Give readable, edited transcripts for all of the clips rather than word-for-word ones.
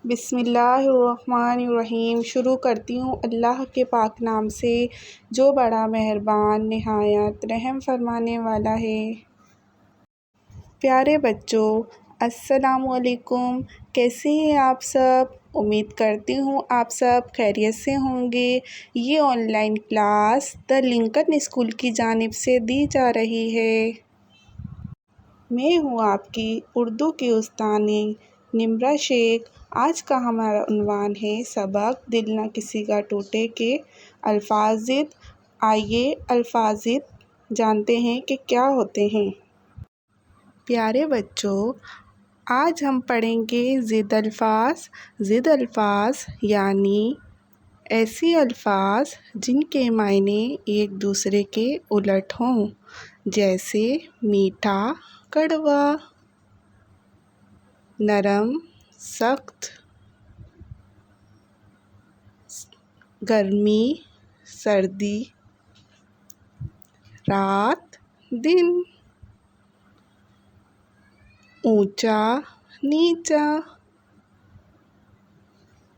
بسم اللہ الرحمن الرحیم۔ شروع کرتی ہوں اللہ کے پاک نام سے جو بڑا مہربان نہایت رحم فرمانے والا ہے۔ پیارے بچوں، السلام علیکم۔ کیسے ہیں آپ سب؟ امید کرتی ہوں آپ سب خیریت سے ہوں گے۔ یہ online class the Lincoln school کی جانب سے دی جا رہی ہے۔ میں ہوں آپ کی اردو کی استانی نمرہ شیخ۔ آج کا ہمارا عنوان ہے سبق دل نہ کسی کا ٹوٹے کے الفاظ ضد۔ آئیے الفاظ ضد جانتے ہیں کہ کیا ہوتے ہیں۔ پیارے بچوں، آج ہم پڑھیں گے ضد الفاظ۔ ضد الفاظ یعنی ایسے الفاظ جن کے معنی ایک دوسرے کے الٹ ہوں، جیسے میٹھا، کڑوا، نرم، سخت، گرمی، سردی، رات، دن، اونچا، نیچا،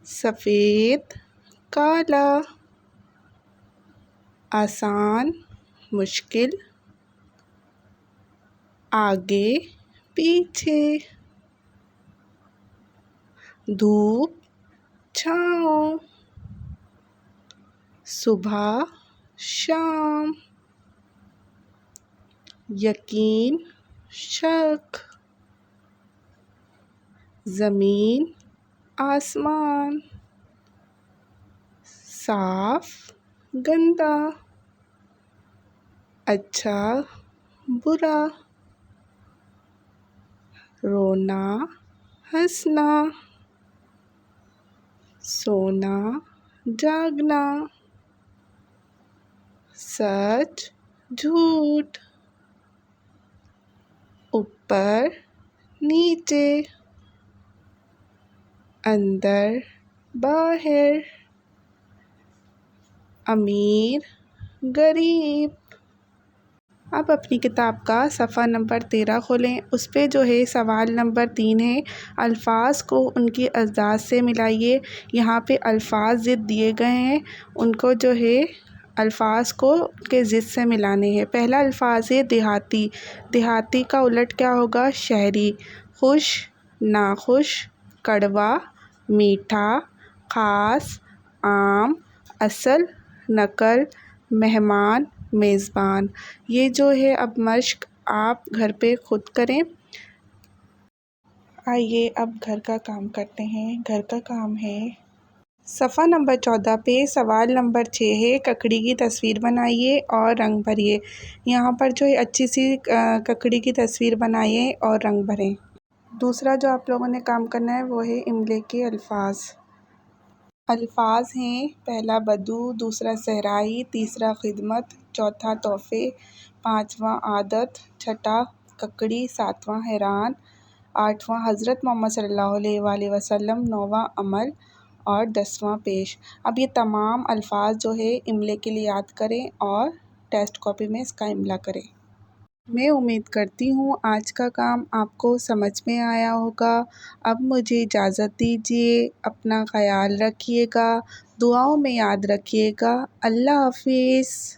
سفید، کالا، آسان، مشکل، آگے، پیچھے، دھوپ، چھاؤں، صبح، شام، یقین، شک، زمین، آسمان، صاف، گندا، اچھا، برا، رونا، ہنسنا، سونا، جاگنا، سچ، جھوٹ، اوپر، نیچے، اندر، باہر، امیر، غریب۔ اب اپنی کتاب کا صفحہ نمبر 13 کھولیں۔ اس پہ جو ہے سوال نمبر 3 ہے، الفاظ کو ان کی اجزاء سے ملائیے۔ یہاں پہ الفاظ ضد دیے گئے ہیں، ان کو جو ہے الفاظ کو کے ضد سے ملانے ہیں۔ پہلا الفاظ ہے دیہاتی۔ دیہاتی کا الٹ کیا ہوگا؟ شہری۔ خوش، ناخوش، کڑوا، میٹھا، خاص، عام، اصل، نقل، مہمان، میزبان۔ یہ جو ہے اب مشق آپ گھر پہ خود کریں۔ آئیے اب گھر کا کام کرتے ہیں۔ گھر کا کام ہے صفحہ نمبر 14 پہ سوال نمبر 6 ہے، ککڑی کی تصویر بنائیے اور رنگ بھریے۔ یہاں پر جو ہے اچھی سی ککڑی کی تصویر بنائیے اور رنگ بھریں۔ دوسرا جو آپ لوگوں نے کام کرنا ہے وہ ہے املے کے الفاظ۔ الفاظ ہیں، پہلا بدو، دوسرا صحرائی، تیسرا خدمت، چوتھا تحفے، پانچواں عادت، چھٹا ککڑی، ساتواں حیران، آٹھواں حضرت محمد صلی اللہ علیہ وآلہ وسلم، نوواں عمل اور 10واں پیش۔ اب یہ تمام الفاظ جو ہے املے کے لیے یاد کریں اور ٹیسٹ کاپی میں اس کا املا کریں۔ میں امید کرتی ہوں آج کا کام آپ کو سمجھ میں آیا ہوگا۔ اب مجھے اجازت دیجیے، اپنا خیال رکھیے گا، دعاؤں میں یاد رکھیے گا۔ اللہ حافظ۔